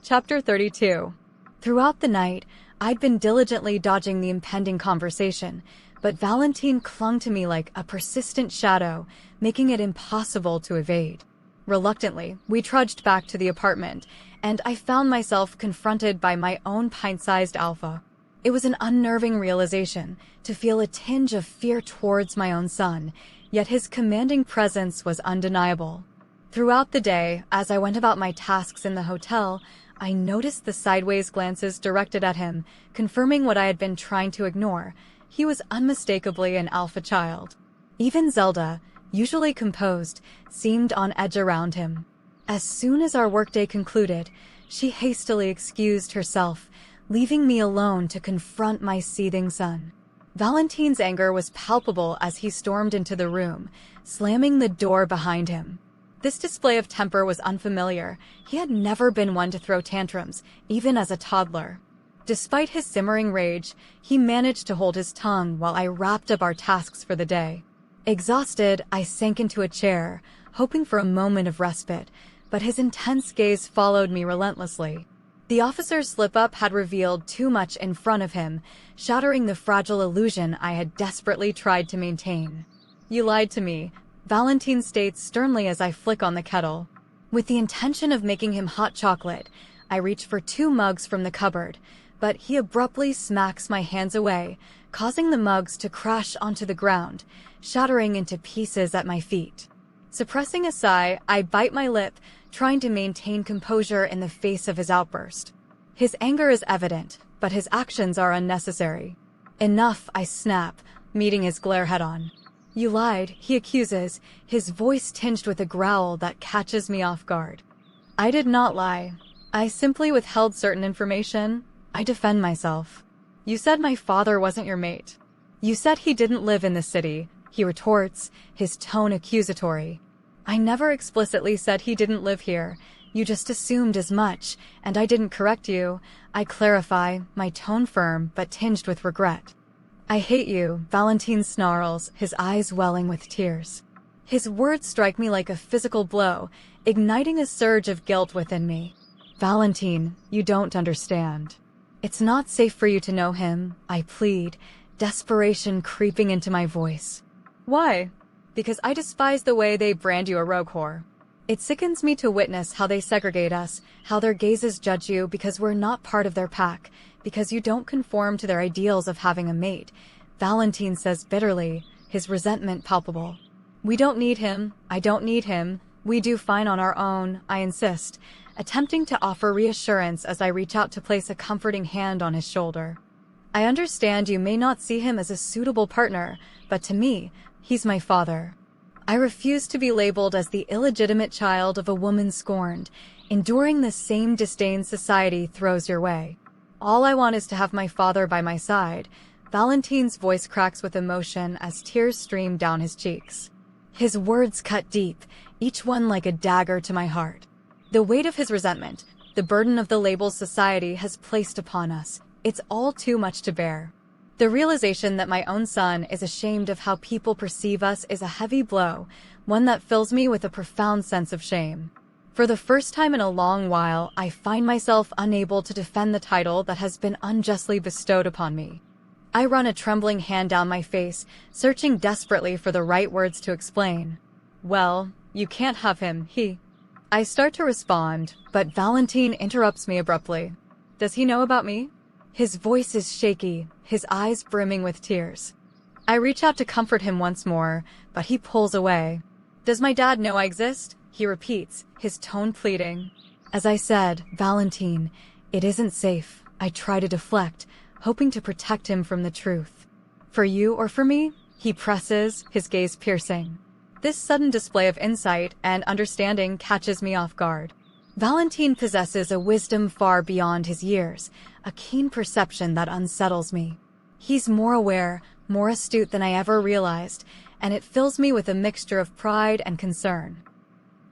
Chapter 32. Throughout the night, I'd been diligently dodging the impending conversation, but Valentin clung to me like a persistent shadow, making it impossible to evade. Reluctantly, we trudged back to the apartment, and I found myself confronted by my own pint-sized alpha. It was an unnerving realization to feel a tinge of fear towards my own son, yet his commanding presence was undeniable. Throughout the day, as I went about my tasks in the hotel, I noticed the sideways glances directed at him, confirming what I had been trying to ignore. He was unmistakably an alpha child. Even Zelda, usually composed, seemed on edge around him. As soon as our workday concluded, she hastily excused herself, leaving me alone to confront my seething son. Valentin's anger was palpable as he stormed into the room, slamming the door behind him. This display of temper was unfamiliar. He had never been one to throw tantrums, even as a toddler. Despite his simmering rage, he managed to hold his tongue while I wrapped up our tasks for the day. Exhausted, I sank into a chair, hoping for a moment of respite, but his intense gaze followed me relentlessly. The officer's slip-up had revealed too much in front of him, shattering the fragile illusion I had desperately tried to maintain. "You lied to me," Valentin states sternly as I flick on the kettle. With the intention of making him hot chocolate, I reach for 2 mugs from the cupboard, but he abruptly smacks my hands away, causing the mugs to crash onto the ground, shattering into pieces at my feet. Suppressing a sigh, I bite my lip, trying to maintain composure in the face of his outburst. His anger is evident, but his actions are unnecessary. "Enough," I snap, meeting his glare head-on. "You lied," he accuses, his voice tinged with a growl that catches me off guard. "I did not lie. I simply withheld certain information." I defend myself. "You said my father wasn't your mate. You said he didn't live in the city," he retorts, his tone accusatory. "I never explicitly said he didn't live here. You just assumed as much, and I didn't correct you." I clarify, my tone firm but tinged with regret. "I hate you," Valentin snarls, his eyes welling with tears. His words strike me like a physical blow, igniting a surge of guilt within me. "Valentin, you don't understand. It's not safe for you to know him," I plead, desperation creeping into my voice. "Why?" "Because I despise the way they brand you a rogue whore. It sickens me to witness how they segregate us, how their gazes judge you because we're not part of their pack, because you don't conform to their ideals of having a mate," Valentin says bitterly, his resentment palpable. "We don't need him. I don't need him. We do fine on our own," I insist, attempting to offer reassurance as I reach out to place a comforting hand on his shoulder. "I understand you may not see him as a suitable partner, but to me, he's my father." I refuse to be labeled as the illegitimate child of a woman scorned, enduring the same disdain society throws your way. "All I want is to have my father by my side." Valentin's voice cracks with emotion as tears stream down his cheeks. His words cut deep, each one like a dagger to my heart. The weight of his resentment, the burden of the labels society has placed upon us, it's all too much to bear. The realization that my own son is ashamed of how people perceive us is a heavy blow, one that fills me with a profound sense of shame. For the first time in a long while, I find myself unable to defend the title that has been unjustly bestowed upon me. I run a trembling hand down my face, searching desperately for the right words to explain. "Well, you can't have him, I start to respond, but Valentin interrupts me abruptly. "Does he know about me?" His voice is shaky, his eyes brimming with tears. I reach out to comfort him once more, but he pulls away. "Does my dad know I exist?" he repeats, his tone pleading. As I said, "Valentin, it isn't safe." I try to deflect, hoping to protect him from the truth. "For you or for me?" he presses, his gaze piercing. This sudden display of insight and understanding catches me off guard. Valentin possesses a wisdom far beyond his years, a keen perception that unsettles me. He's more aware, more astute than I ever realized, and it fills me with a mixture of pride and concern.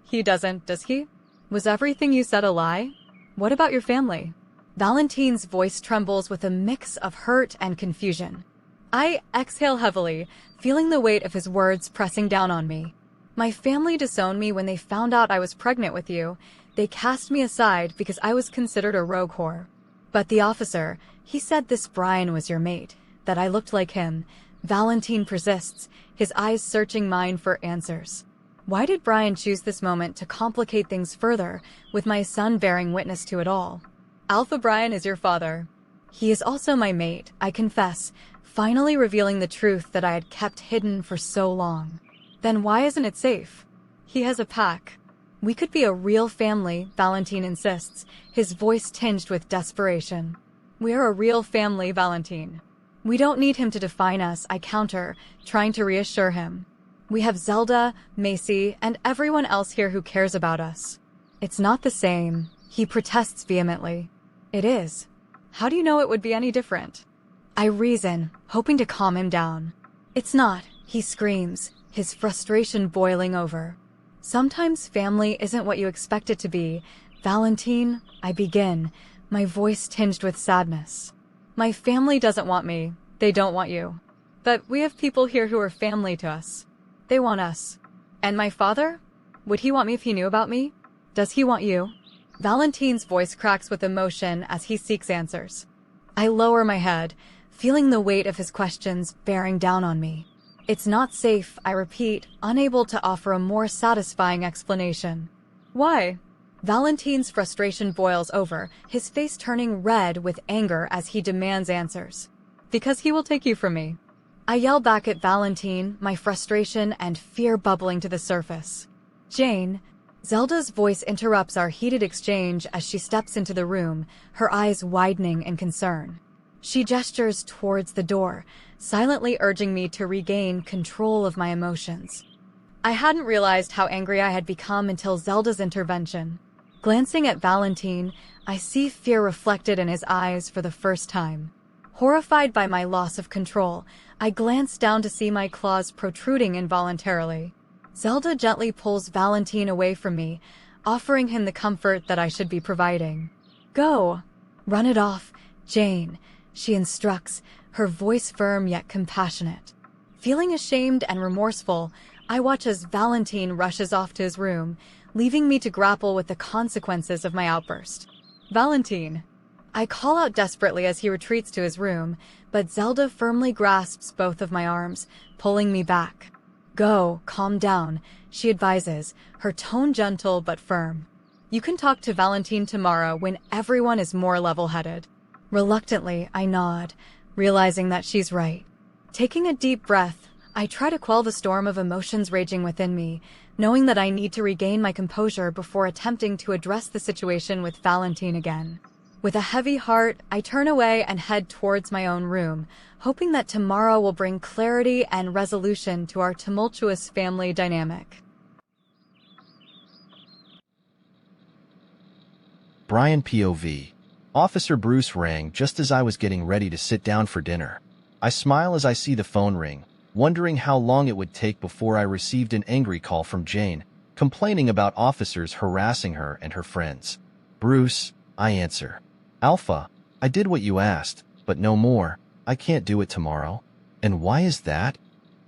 "He doesn't, does he? Was everything you said a lie? What about your family?" Valentin's voice trembles with a mix of hurt and confusion. I exhale heavily, feeling the weight of his words pressing down on me. My family disowned me when they found out I was pregnant with you. They cast me aside because I was considered a rogue whore. But the officer, he said this Brian was your mate, that I looked like him. Valentin persists, his eyes searching mine for answers. Why did Brian choose this moment to complicate things further, with my son bearing witness to it all? Alpha Brian is your father. He is also my mate, I confess, finally revealing the truth that I had kept hidden for so long. Then why isn't it safe? He has a pack. We could be a real family, Valentin insists, his voice tinged with desperation. We are a real family, Valentin. We don't need him to define us, I counter, trying to reassure him. We have Zelda, Macy, and everyone else here who cares about us. It's not the same, he protests vehemently. It is. How do you know it would be any different? I reason, hoping to calm him down. It's not, he screams, his frustration boiling over. Sometimes family isn't what you expect it to be. Valentin, I begin, my voice tinged with sadness. My family doesn't want me. They don't want you. But we have people here who are family to us. They want us. And my father? Would he want me if he knew about me? Does he want you? Valentin's voice cracks with emotion as he seeks answers. I lower my head, feeling the weight of his questions bearing down on me. It's not safe, I repeat, unable to offer a more satisfying explanation. Why? Valentin's frustration boils over, his face turning red with anger as he demands answers. Because he will take you from me. I yell back at Valentin, my frustration and fear bubbling to the surface. Jane, Zelda's voice interrupts our heated exchange as she steps into the room, her eyes widening in concern. She gestures towards the door, silently urging me to regain control of my emotions. I hadn't realized how angry I had become until Zelda's intervention. Glancing at Valentin, I see fear reflected in his eyes for the first time. Horrified by my loss of control, I glance down to see my claws protruding involuntarily. Zelda gently pulls Valentin away from me, offering him the comfort that I should be providing. Go! Run it off, Jane, she instructs, her voice firm yet compassionate. Feeling ashamed and remorseful, I watch as Valentin rushes off to his room, leaving me to grapple with the consequences of my outburst. Valentin! I call out desperately as he retreats to his room, but Zelda firmly grasps both of my arms, pulling me back. Go, calm down, she advises, her tone gentle but firm. You can talk to Valentin tomorrow when everyone is more level-headed. Reluctantly, I nod, realizing that she's right. Taking a deep breath, I try to quell the storm of emotions raging within me, knowing that I need to regain my composure before attempting to address the situation with Valentin again. With a heavy heart, I turn away and head towards my own room, hoping that tomorrow will bring clarity and resolution to our tumultuous family dynamic. Brian POV. Officer Bruce rang just as I was getting ready to sit down for dinner. I smile as I see the phone ring, wondering how long it would take before I received an angry call from Jane, complaining about officers harassing her and her friends. Bruce, I answer. Alpha, I did what you asked, but no more. I can't do it tomorrow. And why is that?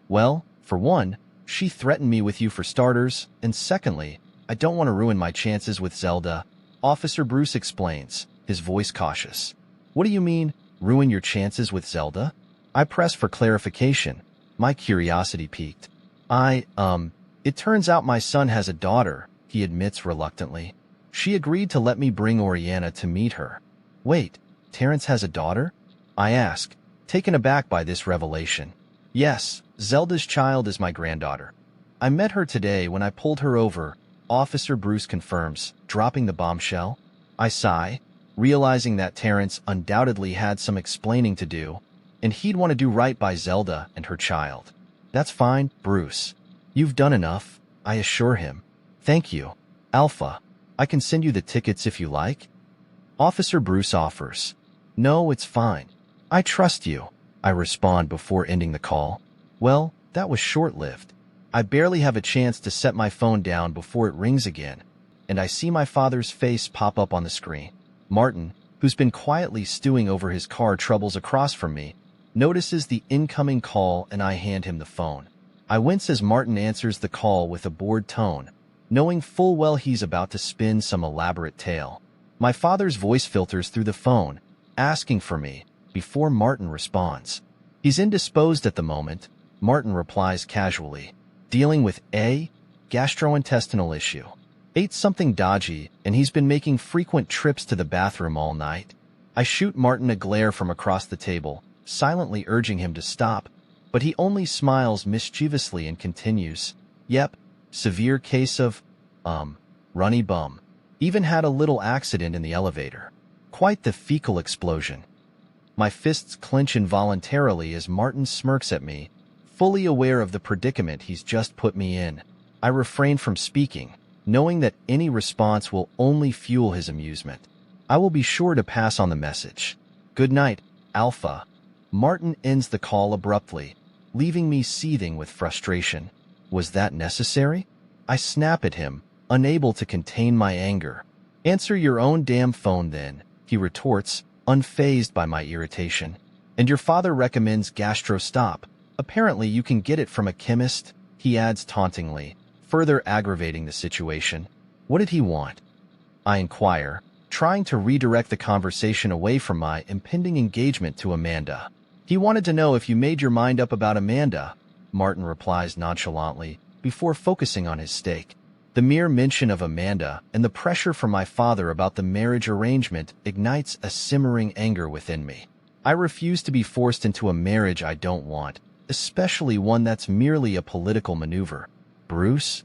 Well, for one, she threatened me with you for starters, and secondly, I don't want to ruin my chances with Zelda. Officer Bruce explains, his voice cautious. What do you mean, ruin your chances with Zelda? I press for clarification, my curiosity piqued. It turns out my son has a daughter, he admits reluctantly. She agreed to let me bring Oriana to meet her. Wait, Terrence has a daughter? I ask, taken aback by this revelation. Yes, Zelda's child is my granddaughter. I met her today when I pulled her over, Officer Bruce confirms, dropping the bombshell. I sigh, realizing that Terrence undoubtedly had some explaining to do, and he'd want to do right by Zelda and her child. That's fine, Bruce. You've done enough, I assure him. Thank you. Alpha, I can send you the tickets if you like. Officer Bruce offers. No, it's fine. I trust you, I respond before ending the call. Well, that was short-lived. I barely have a chance to set my phone down before it rings again, and I see my father's face pop up on the screen. Martin, who's been quietly stewing over his car troubles across from me, notices the incoming call and I hand him the phone. I wince as Martin answers the call with a bored tone, knowing full well he's about to spin some elaborate tale. My father's voice filters through the phone, asking for me, before Martin responds. He's indisposed at the moment, Martin replies casually. Dealing with a gastrointestinal issue. Ate something dodgy, and he's been making frequent trips to the bathroom all night. I shoot Martin a glare from across the table, silently urging him to stop, but he only smiles mischievously and continues. Yep, severe case of, runny bum. Even had a little accident in the elevator. Quite the fecal explosion. My fists clench involuntarily as Martin smirks at me, fully aware of the predicament he's just put me in. I refrain from speaking, knowing that any response will only fuel his amusement. I will be sure to pass on the message. Good night, Alpha. Martin ends the call abruptly, leaving me seething with frustration. Was that necessary? I snap at him, unable to contain my anger. Answer your own damn phone then, he retorts, unfazed by my irritation. And your father recommends GastroStop. Apparently you can get it from a chemist, he adds tauntingly, further aggravating the situation. What did he want? I inquire, trying to redirect the conversation away from my impending engagement to Amanda. He wanted to know if you made your mind up about Amanda, Martin replies nonchalantly, before focusing on his steak. The mere mention of Amanda and the pressure from my father about the marriage arrangement ignites a simmering anger within me. I refuse to be forced into a marriage I don't want, especially one that's merely a political maneuver. Bruce?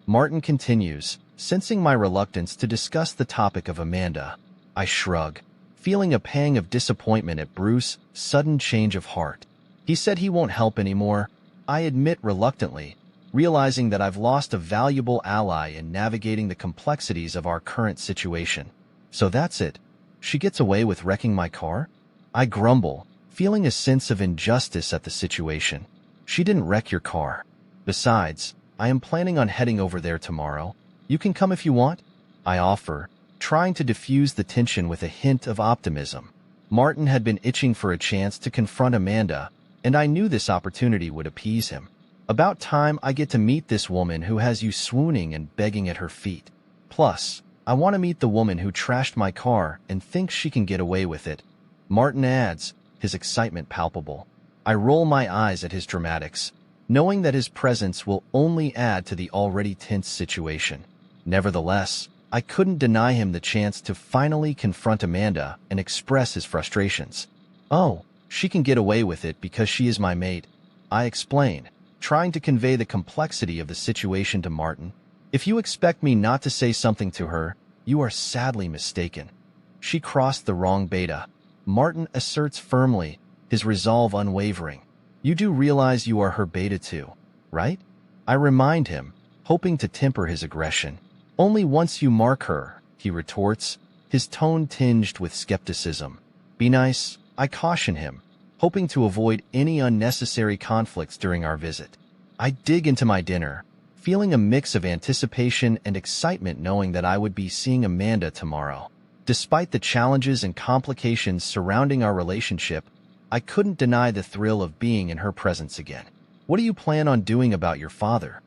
Martin continues, sensing my reluctance to discuss the topic of Amanda. I shrug, feeling a pang of disappointment at Bruce's sudden change of heart. He said he won't help anymore, I admit reluctantly, realizing that I've lost a valuable ally in navigating the complexities of our current situation. So that's it. She gets away with wrecking my car? I grumble, feeling a sense of injustice at the situation. She didn't wreck your car. Besides, I am planning on heading over there tomorrow. You can come if you want, I offer, trying to diffuse the tension with a hint of optimism. Martin had been itching for a chance to confront Amanda, and I knew this opportunity would appease him. About time I get to meet this woman who has you swooning and begging at her feet. Plus, I want to meet the woman who trashed my car and thinks she can get away with it. Martin adds, his excitement palpable. I roll my eyes at his dramatics, knowing that his presence will only add to the already tense situation. Nevertheless, I couldn't deny him the chance to finally confront Amanda and express his frustrations. Oh, she can get away with it because she is my mate, I explain, trying to convey the complexity of the situation to Martin. If you expect me not to say something to her, you are sadly mistaken. She crossed the wrong beta, Martin asserts firmly, his resolve unwavering. You do realize you are her beta too, right? I remind him, hoping to temper his aggression. Only once you mark her, he retorts, his tone tinged with skepticism. Be nice, I caution him, hoping to avoid any unnecessary conflicts during our visit. I dig into my dinner, feeling a mix of anticipation and excitement knowing that I would be seeing Amanda tomorrow. Despite the challenges and complications surrounding our relationship, I couldn't deny the thrill of being in her presence again. What do you plan on doing about your father?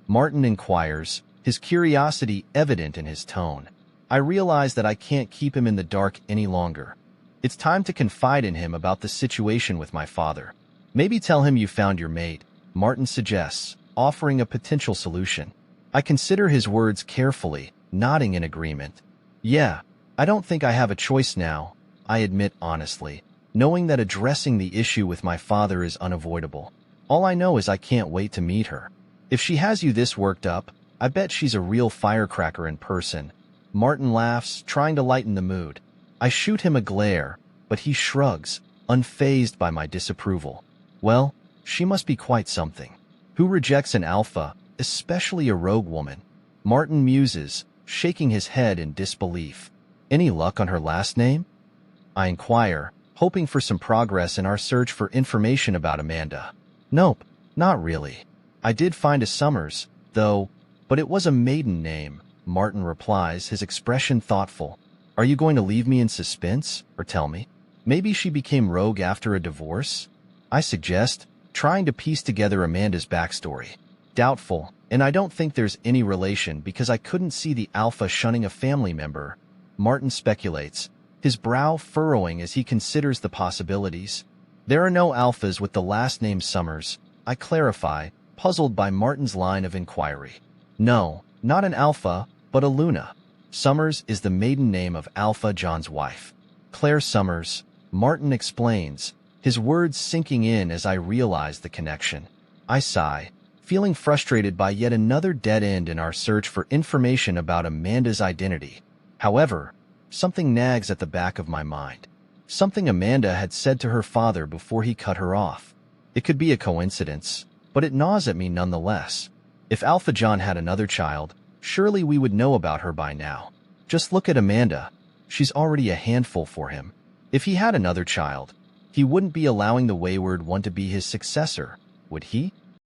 Martin inquires, his curiosity evident in his tone. I realize that I can't keep him in the dark any longer. It's time to confide in him about the situation with my father. Maybe tell him you found your mate, Martin suggests, offering a potential solution. I consider his words carefully, nodding in agreement. Yeah, I don't think I have a choice now, I admit honestly, knowing that addressing the issue with my father is unavoidable. All I know is I can't wait to meet her. If she has you this worked up, I bet she's a real firecracker in person. Martin laughs, trying to lighten the mood. I shoot him a glare, but he shrugs, unfazed by my disapproval. Well, she must be quite something. Who rejects an alpha, especially a rogue woman? Martin muses, shaking his head in disbelief. Any luck on her last name? I inquire, hoping for some progress in our search for information about Amanda. Nope, not really. I did find a Summers, though, but it was a maiden name, Martin replies, his expression thoughtful. Are you going to leave me in suspense, or tell me? Maybe she became rogue after a divorce? I suggest, trying to piece together Amanda's backstory. Doubtful, and I don't think there's any relation because I couldn't see the alpha shunning a family member, Martin speculates, his brow furrowing as he considers the possibilities. There are no alphas with the last name Summers, I clarify, puzzled by Martin's line of inquiry. No, not an alpha, but a Luna. Summers is the maiden name of Alpha John's wife. Claire Summers, Martin explains, his words sinking in as I realize the connection. I sigh, feeling frustrated by yet another dead end in our search for information about Amanda's identity. However, something nags at the back of my mind. Something Amanda had said to her father before he cut her off. It could be a coincidence, but it gnaws at me nonetheless. If Alpha John had another child, surely we would know about her by now. Just look at Amanda. She's already a handful for him. If he had another child, he wouldn't be allowing the wayward one to be his successor, would he?